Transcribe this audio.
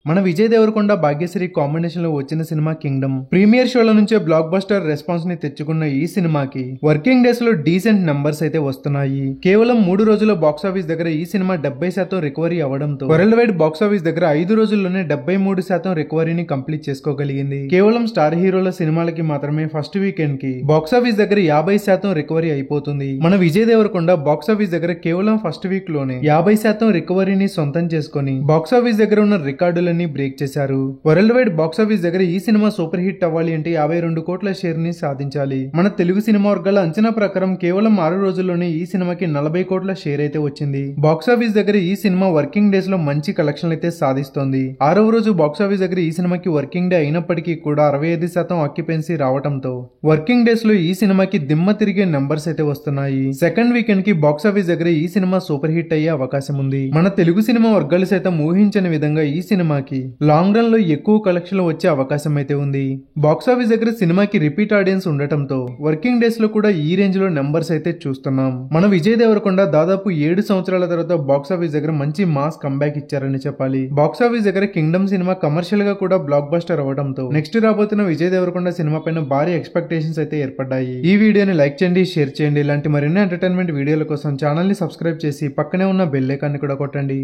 మన విజయ్ దేవరకొండ భాగ్యశ్రీ కాంబినేషన్ లో వచ్చిన సినిమా కింగ్డమ్ ప్రీమియర్ షోల నుంచే బ్లాక్ బస్టర్ రెస్పాన్స్ ని తెచ్చుకున్న ఈ సినిమాకి వర్కింగ్ డేస్ లో డీసెంట్ నంబర్స్ అయితే వస్తున్నాయి. కేవలం 3 రోజుల బాక్సాఫీస్ దగ్గర ఈ సినిమా 70% రికవరీ అవడంతో వరల్డ్ వైడ్ బాక్సాఫీస్ దగ్గర 5 రోజుల్లోనే 73% రికవరీని కంప్లీట్ చేసుకోగలిగింది. కేవలం స్టార్ హీరోల సినిమాలకి మాత్రమే ఫస్ట్ వీకెండ్ కి బాక్సాఫీస్ దగ్గర 50% రికవరీ అయిపోతుంది. మన విజయ్ దేవరకొండ బాక్సాఫీస్ దగ్గర కేవలం ఫస్ట్ వీక్ లోనే 50% రికవరీని సొంతం చేసుకుని బాక్సాఫీస్ దగ్గర ఉన్న రికార్డుల బ్రేక్ చేశారు. వరల్డ్ వైడ్ బాక్సాఫీస్ దగ్గర ఈ సినిమా సూపర్ హిట్ అవ్వాలి అంటే 52 కోట్ల షేర్ ని సాధించాలి. మన తెలుగు సినిమా వర్గాల అంచనా ప్రకారం కేవలం 6 రోజుల్లోనే ఈ సినిమాకి 40 కోట్ల షేర్ అయితే వచ్చింది. బాక్సాఫీస్ దగ్గర ఈ సినిమా వర్కింగ్ డేస్ లో మంచి కలెక్షన్లు అయితే సాధిస్తోంది. 6వ రోజు బాక్సాఫీస్ దగ్గర ఈ సినిమాకి వర్కింగ్ డే అయినప్పటికీ కూడా 65% ఆక్యుపెన్సీ రావడంతో వర్కింగ్ డేస్ లో ఈ సినిమాకి దిమ్మ తిరిగే నంబర్స్ అయితే వస్తున్నాయి. సెకండ్ వీకెండ్ కి బాక్సాఫీస్ దగ్గర ఈ సినిమా సూపర్ హిట్ అయ్యే అవకాశం ఉంది. మన తెలుగు సినిమా వర్గాలు సైతం ఊహించని విధంగా ఈ సినిమా లాంగ్ రన్ లో ఎక్కువ కలెక్షన్లు వచ్చే అవకాశం అయితే ఉంది. బాక్సాఫీస్ దగ్గర సినిమాకి రిపీట్ ఆడియన్స్ ఉండటంతో వర్కింగ్ డేస్ లో కూడా ఈ రేంజ్ లో నెంబర్స్ అయితే చూస్తున్నాం. మన విజయ్ దేవరకొండ దాదాపు 7 సంవత్సరాల తర్వాత బాక్సాఫీస్ దగ్గర మంచి మాస్ కంబ్యాక్ ఇచ్చారని చెప్పాలి. బాక్సాఫీస్ దగ్గర కింగ్డమ్ సినిమా కమర్షియల్ గా కూడా బ్లాక్ బస్టర్ అవడంతో నెక్స్ట్ రాబోతున్న విజయ్ దేవరకొండ సినిమా పైన భారీ ఎక్స్పెక్టేషన్స్ అయితే ఏర్పడ్డాయి. ఈ వీడియోని లైక్ చేయండి, షేర్ చేయండి. ఇలాంటి మరిన్ని ఎంటర్టైన్మెంట్ వీడియోల కోసం ఛానల్ ని సబ్స్క్రైబ్ చేసి పక్కనే ఉన్న బెల్ ఐకాన్ ని కూడా కొట్టండి.